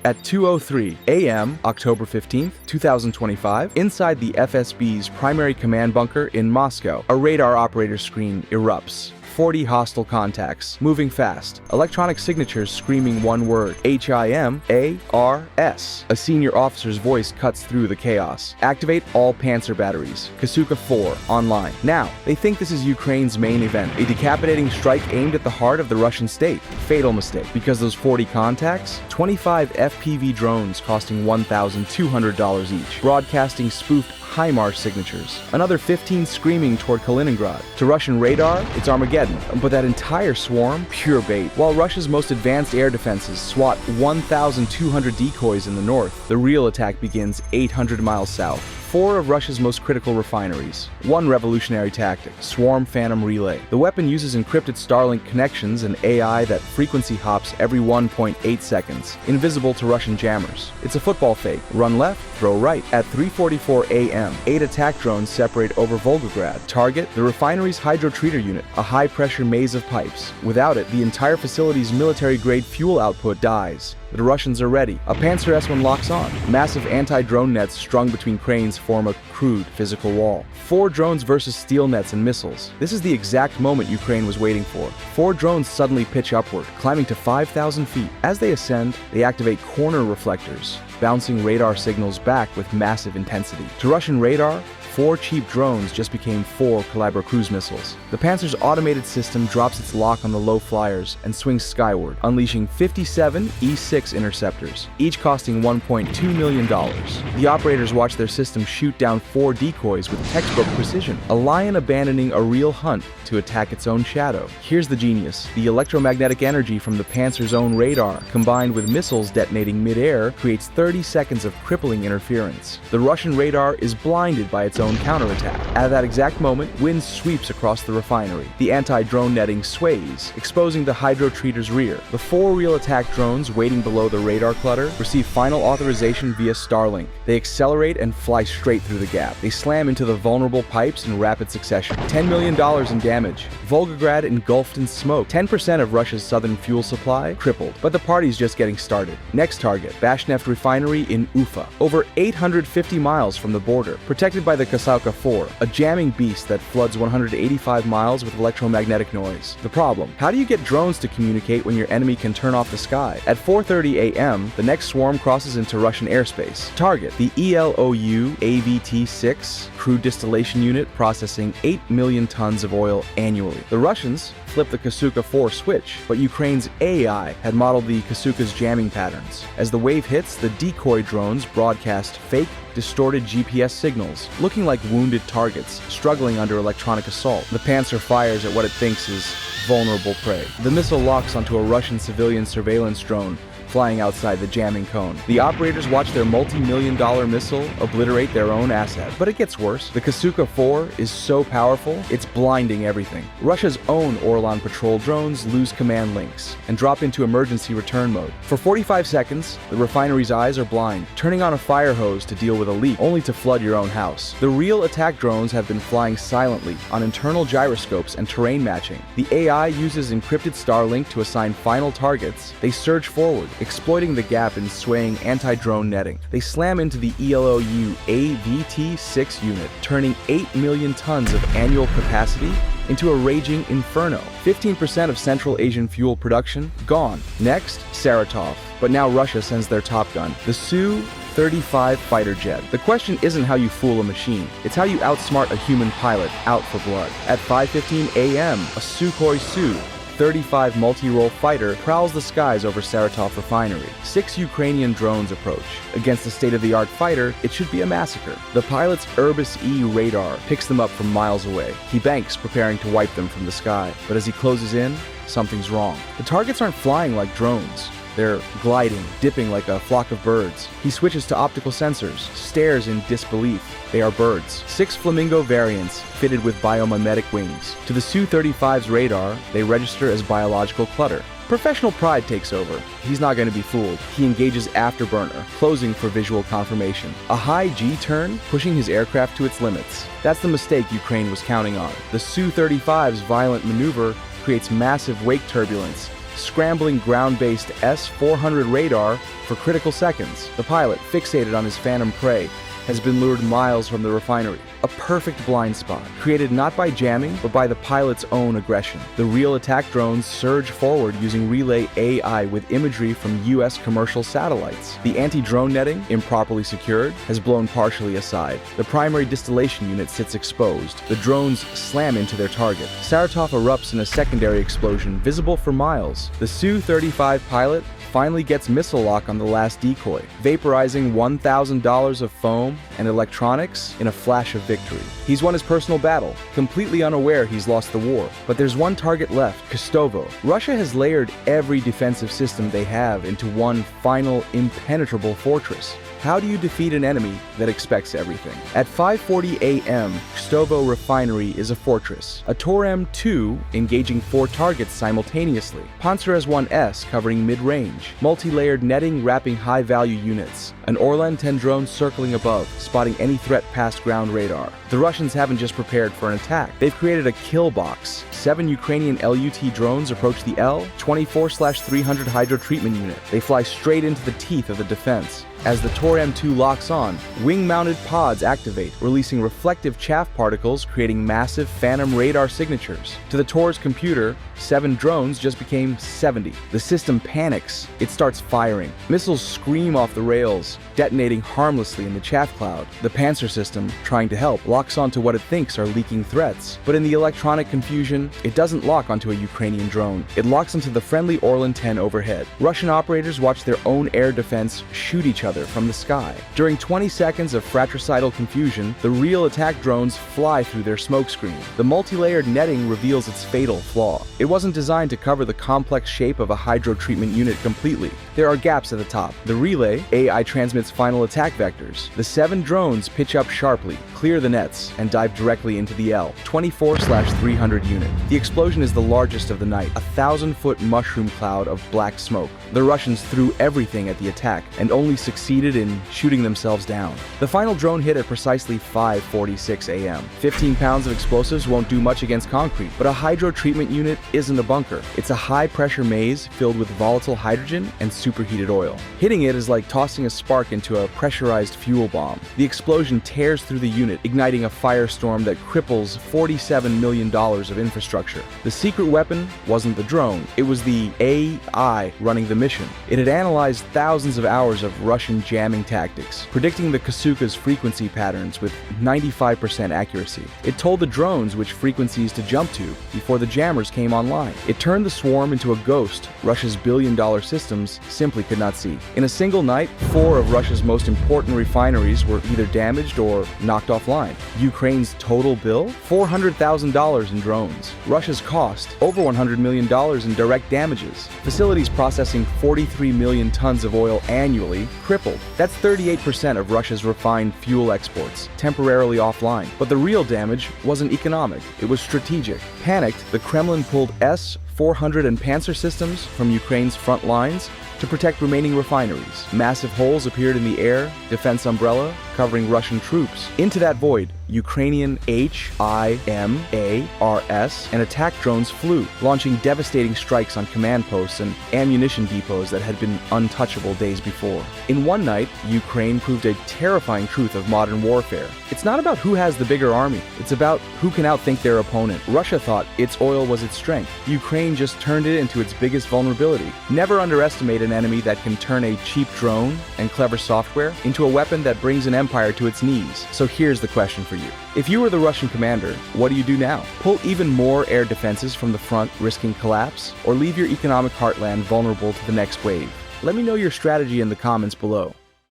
At 2:03 a.m., October 15, 2025, inside the FSB's primary command bunker in Moscow, a radar operator screen erupts. 40 hostile contacts, moving fast. Electronic signatures screaming one word, HIMARS. A senior officer's voice cuts through the chaos. Activate all Pantsir batteries. Kasuka 4 online. Now, they think this is Ukraine's main event, a decapitating strike aimed at the heart of the Russian state. Fatal mistake, because those 40 contacts, 25 FPV drones costing $1,200 each, broadcasting spoofed HIMARS signatures. Another 15 screaming toward Kaliningrad. To Russian radar, it's Armageddon, but that entire swarm, pure bait. While Russia's most advanced air defenses swat 1,200 decoys in the north, the real attack begins 800 miles south. 4 of Russia's most critical refineries. One revolutionary tactic, Swarm Phantom Relay. The weapon uses encrypted Starlink connections and AI that frequency hops every 1.8 seconds, invisible to Russian jammers. It's a football fake. Run left, throw right. At 3:44 a.m., 8 attack drones separate over Volgograd. Target, the refinery's hydrotreater unit, a high-pressure maze of pipes. Without it, the entire facility's military-grade fuel output dies. The Russians are ready. A Pantsir S-100 locks on. Massive anti-drone nets strung between cranes form a crude physical wall. 4 drones versus steel nets and missiles. This is the exact moment Ukraine was waiting for. 4 drones suddenly pitch upward, climbing to 5,000 feet. As they ascend, they activate corner reflectors, bouncing radar signals back with massive intensity. To Russian radar, 4 cheap drones just became 4 Kalibr cruise missiles. The Pantsir's automated system drops its lock on the low flyers and swings skyward, unleashing 57 E-6 interceptors, each costing $1.2 million. The operators watch their system shoot down 4 decoys with textbook precision, a lion abandoning a real hunt to attack its own shadow. Here's the genius. The electromagnetic energy from the Pantsir's own radar, combined with missiles detonating mid-air, creates 30 seconds of crippling interference. The Russian radar is blinded by its own counterattack. At that exact moment, wind sweeps across the refinery. The anti-drone netting sways, exposing the hydrotreater's rear. The 4 real attack drones waiting below the radar clutter receive final authorization via Starlink. They accelerate and fly straight through the gap. They slam into the vulnerable pipes in rapid succession. $10 million in damage. Volgograd engulfed in smoke. 10% of Russia's southern fuel supply crippled. But the party's just getting started. Next target, Bashneft refinery in Ufa. Over 850 miles from the border. Protected by the Kostov 4, a jamming beast that floods 185 miles with electromagnetic noise. The problem, how do you get drones to communicate when your enemy can turn off the sky? At 4:30 a.m., the next swarm crosses into Russian airspace. Target, the ELOU AVT-6 crude distillation unit processing 8 million tons of oil annually. The Russians flipped the Kasuka 4 switch, but Ukraine's AI had modeled the Kasuka's jamming patterns. As the wave hits, the decoy drones broadcast fake, distorted GPS signals, looking like wounded targets struggling under electronic assault. The Pantsir fires at what it thinks is vulnerable prey. The missile locks onto a Russian civilian surveillance drone flying outside the jamming cone. The operators watch their multi-million-dollar missile obliterate their own asset. But it gets worse. The Kasuka 4 is so powerful, it's blinding everything. Russia's own Orlan patrol drones lose command links and drop into emergency return mode. For 45 seconds, the refinery's eyes are blind, turning on a fire hose to deal with a leak, only to flood your own house. The real attack drones have been flying silently on internal gyroscopes and terrain matching. The AI uses encrypted Starlink to assign final targets. They surge forward, exploiting the gap in swaying anti-drone netting. They slam into the ELOU AVT-6 unit, turning 8 million tons of annual capacity into a raging inferno. 15% of Central Asian fuel production gone. Next, Saratov. But now Russia sends their top gun, the Su-35 fighter jet. The question isn't how you fool a machine, it's how you outsmart a human pilot out for blood. At 5:15 a.m., a Sukhoi Su-35 multi-role fighter prowls the skies over Saratov refinery. 6 Ukrainian drones approach. Against a state-of-the-art fighter, it should be a massacre. The pilot's Urbis-E radar picks them up from miles away. He banks, preparing to wipe them from the sky. But as he closes in, something's wrong. The targets aren't flying like drones. They're gliding, dipping like a flock of birds. He switches to optical sensors, stares in disbelief. They are birds. 6 Flamingo variants fitted with biomimetic wings. To the Su-35's radar, they register as biological clutter. Professional pride takes over. He's not going to be fooled. He engages afterburner, closing for visual confirmation. A high G-turn, pushing his aircraft to its limits. That's the mistake Ukraine was counting on. The Su-35's violent maneuver creates massive wake turbulence, scrambling ground-based S-400 radar for critical seconds. The pilot, fixated on his phantom prey, has been lured miles from the refinery. A perfect blind spot, created not by jamming, but by the pilot's own aggression. The real attack drones surge forward using relay AI with imagery from US commercial satellites. The anti-drone netting, improperly secured, has blown partially aside. The primary distillation unit sits exposed. The drones slam into their target. Saratov erupts in a secondary explosion visible for miles. The Su-35 pilot finally gets missile lock on the last decoy, vaporizing $1,000 of foam and electronics in a flash of victory. He's won his personal battle, completely unaware he's lost the war. But there's one target left, Kostov. Russia has layered every defensive system they have into one final impenetrable fortress. How do you defeat an enemy that expects everything? At 5:40 a.m., Kostov refinery is a fortress. A TERRA-FRONT engaging 4 targets simultaneously. PANTSIR S-100 covering mid-range. Multi-layered netting wrapping high-value units. An Orlan 10 drone circling above, spotting any threat past ground radar. The Russians haven't just prepared for an attack. They've created a kill box. 7 Ukrainian LUT drones approach the L-24/300 hydro treatment unit. They fly straight into the teeth of the defense. As the TERRA-FRONT locks on, wing-mounted pods activate, releasing reflective chaff particles creating massive phantom radar signatures. To the TERRA's computer, 7 drones just became 70. The system panics. It starts firing. Missiles scream off the rails, detonating harmlessly in the chaff cloud. The Pantsir system, trying to help, locks onto what it thinks are leaking threats. But in the electronic confusion, it doesn't lock onto a Ukrainian drone. It locks onto the friendly Orlan 10 overhead. Russian operators watch their own air defense shoot each other from the sky. During 20 seconds of fratricidal confusion, the real attack drones fly through their smokescreen. The multi-layered netting reveals its fatal flaw. It wasn't designed to cover the complex shape of a hydro treatment unit completely. There are gaps at the top. The relay, AI transmits final attack vectors. The 7 drones pitch up sharply, clear the nets, and dive directly into the L-24/300 unit. The explosion is the largest of the night, a 1,000-foot mushroom cloud of black smoke. The Russians threw everything at the attack and only succeeded in shooting themselves down. The final drone hit at precisely 5:46 a.m. 15 pounds of explosives won't do much against concrete, but a hydro treatment unit isn't a bunker. It's a high-pressure maze filled with volatile hydrogen and superheated oil. Hitting it is like tossing a spark into a pressurized fuel bomb. The explosion tears through the unit, igniting a firestorm that cripples $47 million of infrastructure. The secret weapon wasn't the drone, it was the AI running the mission. It had analyzed thousands of hours of Russian jamming tactics, predicting the Kasuka's frequency patterns with 95% accuracy. It told the drones which frequencies to jump to before the jammers came online. It turned the swarm into a ghost Russia's billion-dollar systems simply could not see. In a single night, 4 of Russia's most important refineries were either damaged or knocked offline. Ukraine's total bill? $400,000 in drones. Russia's cost? Over $100 million in direct damages. Facilities processing 43 million tons of oil annually crippled. That's 38% of Russia's refined fuel exports, temporarily offline. But the real damage wasn't economic, it was strategic. Panicked, the Kremlin pulled S-400 and Pantsir systems from Ukraine's front lines to protect remaining refineries. Massive holes appeared in the air defense umbrella covering Russian troops. Into that void, Ukrainian HIMARS and attack drones flew, launching devastating strikes on command posts and ammunition depots that had been untouchable days before. In one night, Ukraine proved a terrifying truth of modern warfare. It's not about who has the bigger army, it's about who can outthink their opponent. Russia thought its oil was its strength. Ukraine just turned it into its biggest vulnerability. Never underestimate an enemy that can turn a cheap drone and clever software into a weapon that brings an empire to its knees. So here's the question for you. If you were the Russian commander, what do you do now? Pull even more air defenses from the front, risking collapse? Or leave your economic heartland vulnerable to the next wave? Let me know your strategy in the comments below.